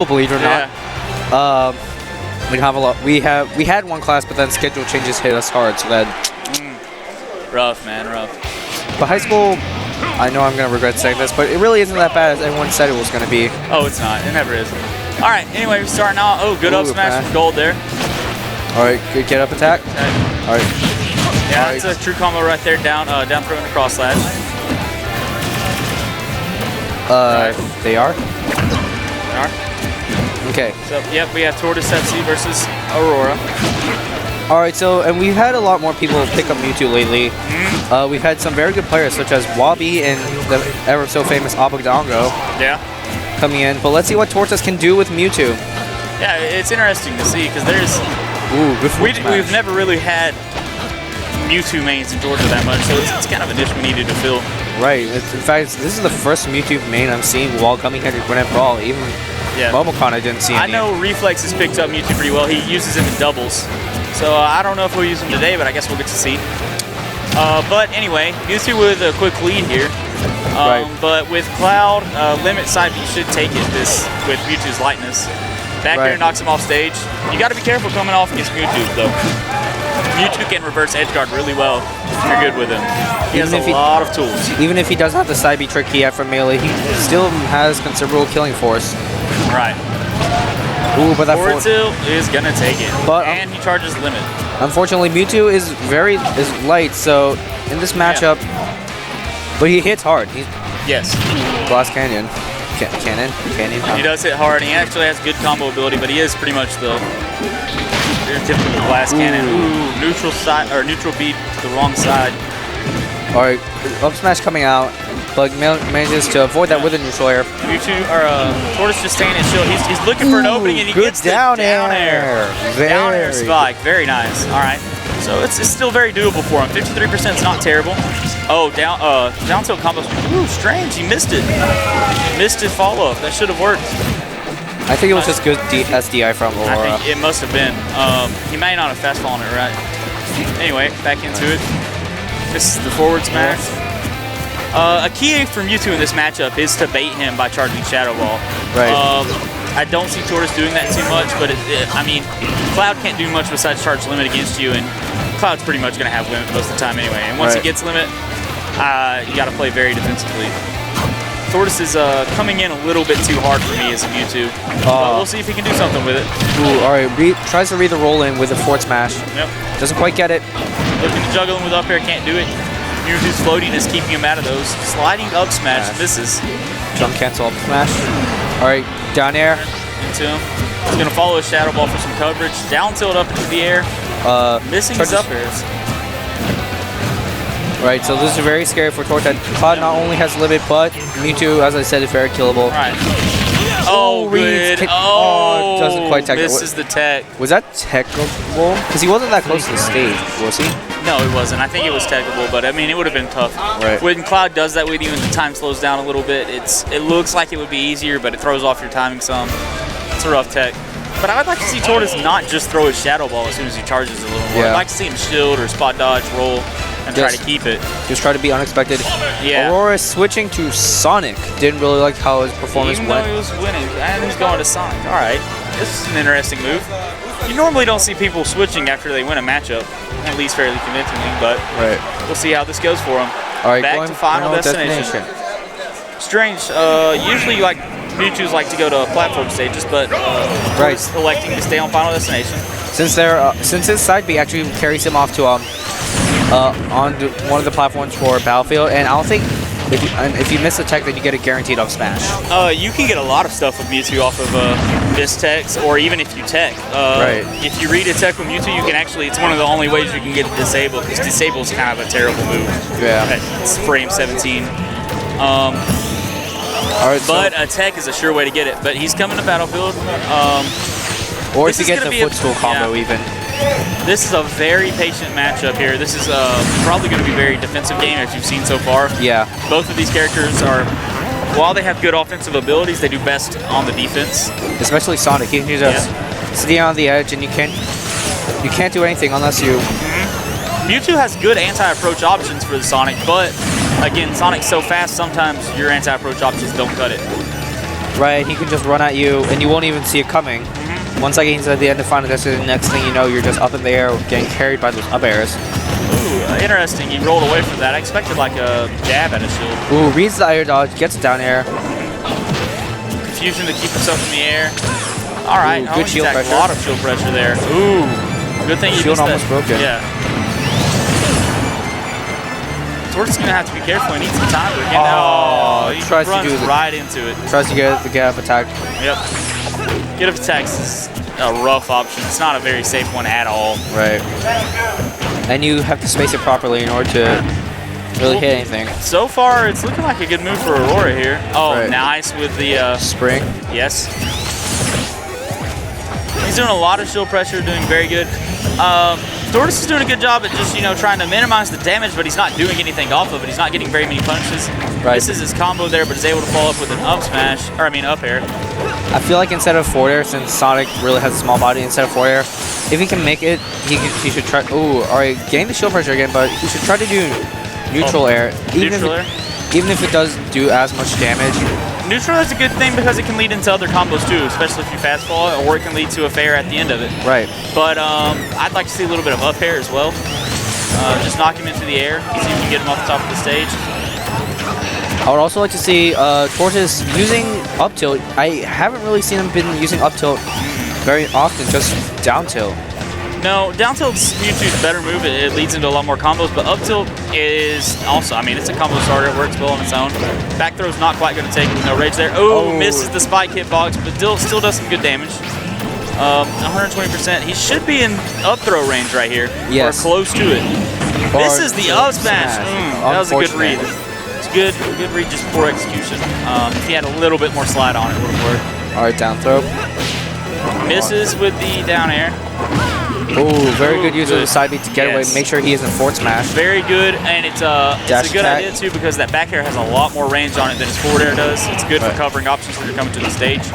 believe it or not. We have a lot. We had one class, but then schedule changes hit us hard. So that rough, man, rough. But high school, I know I'm gonna regret saying this, but it really isn't that bad as everyone said it was gonna be. Oh, it's not. It never is. All right. Anyway, we're starting out. Oh, good up smash from Gold there. All right, good get up attack. Okay. All right. Yeah, it's a true combo right there. Down, down throw and cross slash. They are. They are. Okay. So, yep, we have Tortas versus Auroura. All right, so, and we've had a lot more people pick up Mewtwo lately. We've had some very good players, such as Wabi and the ever so famous Abagdango. Yeah. Coming in, but let's see what Tortas can do with Mewtwo. Yeah, it's interesting to see, because there's... Ooh, good we've never really had Mewtwo mains in Georgia that much, so it's kind of a niche we needed to fill. Right. In fact, this is the first Mewtwo main I'm seeing while coming here to Gwinnett Brawl. Even Momocon, I didn't see any. I know Reflex has picked up Mewtwo pretty well. He uses him in doubles. So I don't know if we'll use him today, but I guess we'll get to see. But anyway, Mewtwo with a quick lead here. But with Cloud, limit side B should take it with Mewtwo's lightness. Back here knocks him off stage. You got to be careful coming off against Mewtwo, though. Mewtwo can reverse edge guard really well if you're good with him. He has a lot of tools. Even if he doesn't have the side B trick he had from melee, he still has considerable killing force. Right. Ooh, but that forward tilt is going to take it. But, and he charges limit. Unfortunately, Mewtwo is light, so in this matchup, but he hits hard. Yes. Glass Canyon. Canyon. He does hit hard, and he actually has good combo ability, but he is pretty much the typical Glass Cannon. Ooh, neutral side or neutral beat to the wrong side. All right, up smash coming out, but manages to avoid that with a neutral air. Mewtwo or Tortas just staying in shield. He's looking for an opening, and he gets the down air. Down air spike, very nice. All right, so it's still very doable for him. 53% is not terrible. Oh, down tilt combos. Ooh, strange. He missed it. Missed his follow up. That should have worked. I think it was just good SDI from Auroura. I think it must have been. He may not have fast fallen it right. Anyway, back into it. This is the forward smash. A key for Mewtwo in this matchup is to bait him by charging Shadow Ball. Right. I don't see Tortas doing that too much, but I mean, Cloud can't do much besides charge limit against you, and Cloud's pretty much going to have limit most of the time anyway. And once he gets limit, you got to play very defensively. Tortas is coming in a little bit too hard for me as a Mewtwo. But we'll see if he can do something with it. Ooh, all right, tries to read the roll in with a forward smash. Yep. Doesn't quite get it. Looking to juggle him with up air, can't do it. Mewtwo's floating is keeping him out of those. Sliding up smash misses. Jump cancel up smash. All right, down air. Into him. He's going to follow his Shadow Ball for some coverage. Down tilt up into the air. Missing his up airs. Right, so this is very scary for Tortas. Cloud not only has limit, but Mewtwo, as I said, is very killable. Right. Oh, good. Oh, doesn't quite tech. Misses the tech. Was that techable? Because he wasn't that close to the stage, was he? No, it wasn't. I think it was techable, but I mean, it would have been tough. Right. When Cloud does that with you and the time slows down a little bit, it looks like it would be easier, but it throws off your timing some. It's a rough tech. But I would like to see Tortas not just throw his Shadow Ball as soon as he charges a little more. I'd like to see him shield or spot dodge, roll, and try to keep it. Just try to be unexpected. Yeah. Auroura switching to Sonic. Didn't really like how his performance went. Even though he was winning, and he's going to Sonic. All right, this is an interesting move. You normally don't see people switching after they win a matchup, at least fairly convincingly, but we'll see how this goes for him. All right, back to Final Destination. Strange. Usually, like Mewtwo's like to go to platform stages, but electing to stay on Final Destination. Since his side B actually carries him off to on one of the platforms for Battlefield, and I don't think if you miss a tech, then you get a guaranteed up smash. You can get a lot of stuff with Mewtwo off of miss techs, or even if you tech. If you read a tech with Mewtwo, you can actually, it's one of the only ways you can get disable, because disable is kind of a terrible move. Yeah. It's frame 17. But a tech is a sure way to get it. But he's coming to Battlefield. Or if you get the footstool combo even. This is a very patient matchup here. This is probably going to be a very defensive game as you've seen so far. Yeah. Both of these characters are, while they have good offensive abilities, they do best on the defense. Especially Sonic. He can just stay on the edge, and you can't do anything unless you... Mewtwo has good anti-approach options for the Sonic, but again, Sonic's so fast, sometimes your anti-approach options don't cut it. Right, he can just run at you, and you won't even see it coming. Once I get inside the end of final destination, next thing you know, you're just up in the air, getting carried by those up airs. Ooh, interesting. He rolled away from that. I expected like a jab at his shield. Ooh, reads the air dodge, gets down air. Confusion to keep himself in the air. All right, Ooh, good shield pressure. A lot of shield pressure there. Ooh, good thing you shield missed almost that. broken. Yeah. Tortas gonna have to be careful. He needs some time. Again. Oh, he tries runs to do right into it. Tries to get the get up attack. Yep. Get up attacks is a rough option. It's not a very safe one at all. Right. And you have to space it properly in order to really hit anything. So far, it's looking like a good move for Auroura here. Oh, right. Nice with the spring. Yes. He's doing a lot of shield pressure, doing very good. Tortas is doing a good job at just, trying to minimize the damage, but he's not doing anything off of it. He's not getting very many punches. Right. This is his combo there, but is able to follow up with an up smash, up air. I feel like instead of forward air, since Sonic really has a small body, instead of forward air, if he can make it, he should try. Ooh, alright, getting the shield pressure again, but he should try to do neutral air. Even if it doesn't do as much damage. Neutral is a good thing because it can lead into other combos too, especially if you fast fall, or it can lead to a fair at the end of it. Right. But I'd like to see a little bit of up air as well. Just knock him into the air, see if you can get him off the top of the stage. I would also like to see Tortas using up tilt. I haven't really seen him been using up tilt very often, just down tilt. No, down tilt's Mewtwo's better move. It leads into a lot more combos, but up tilt is also, it's a combo starter. It works well on its own. Back throw's not quite going to take it. No rage there. Oh, misses the spike hitbox, but still does some good damage. 120%. He should be in up throw range right here. Yes. Or close to it. Misses the up smash. That was a good read. It's good read, just poor execution. If he had a little bit more slide on it, it would have worked. All right, down throw. Misses with the down air. Ooh, very good use of the side beat to get away. Make sure he isn't forward smash. Very good, and it's a good idea too because that back air has a lot more range on it than his forward air does. It's good for covering options when you're coming to the stage.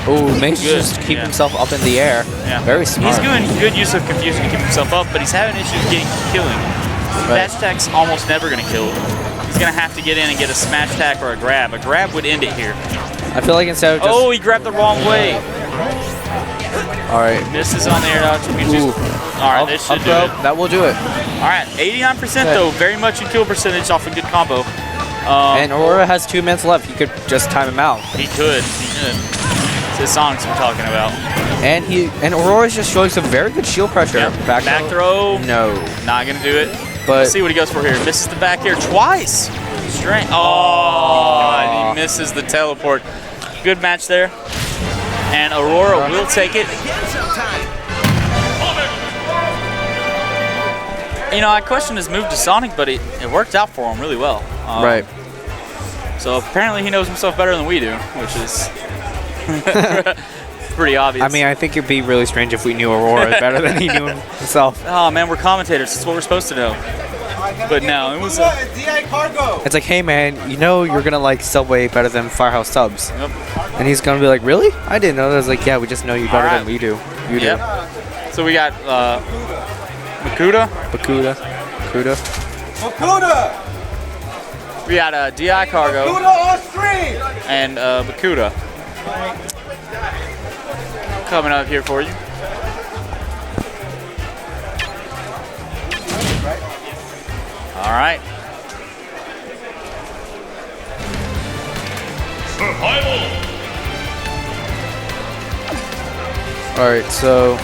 Ooh, makes sure to keep himself up in the air. Yeah. Very smart. He's doing good use of confusion to keep himself up, but he's having issues killing. Dash attack's almost never going to kill him. He's going to have to get in and get a smash attack or a grab. A grab would end it here. I feel like instead of just... Oh, he grabbed the wrong way. All right. Misses on the air dodge. All right, this should do it. That will do it. All right, 89% though, very much in kill percentage off a good combo. And Auroura has 2 minutes left. He could just time him out. He could. It's the Sonics we're talking about. And Aurora's just showing some very good shield pressure. Yep. Back throw. No. Not gonna do it. But let's see what he goes for here. Misses the back air twice. Strength. Oh, and he misses the teleport. Good match there. And Auroura will take it. I questioned his move to Sonic, but it worked out for him really well. Right. So apparently he knows himself better than we do, which is pretty obvious. I think it'd be really strange if we knew Auroura better than he knew himself. Oh man, we're commentators. That's what we're supposed to know. But no, it was DI Cargo. It's like, hey man, you're gonna like Subway better than Firehouse Subs. Yep. And he's gonna be like, really? I didn't know that. I was like, yeah, we just know you better than we do. You do. So we got Bakuda. We got DI Cargo. Bakuda on stream. And Bakuda. Coming up here for you. All right. All right, so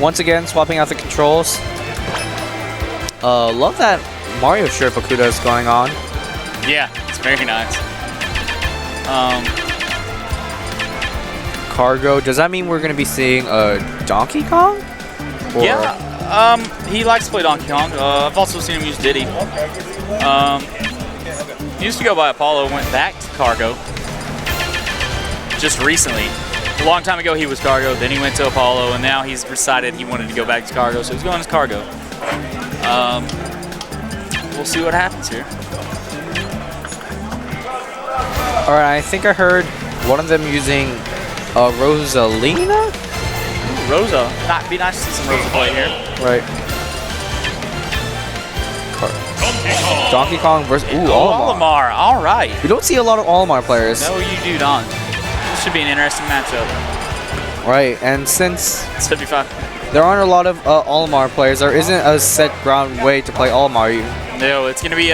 once again, swapping out the controls. Love that Mario shirt Bakuda is going on. Yeah, it's very nice. Cargo. Does that mean we're going to be seeing Donkey Kong? Or yeah, he likes to play Donkey Kong. I've also seen him use Diddy. He used to go by Apollo, went back to Cargo just recently. A long time ago he was Cargo, then he went to Apollo, and now he's decided he wanted to go back to Cargo, so he's going as Cargo. We'll see what happens here. All right, I think I heard one of them using Rosalina? Rosa. Be nice to see some Rosa play here. Right. Donkey Kong versus Olimar. Olimar. All right. We don't see a lot of Olimar players. No, you do not. This should be an interesting matchup. Right, and since 75. there aren't a lot of Olimar players, there isn't a set ground way to play Olimar. No, it's going to be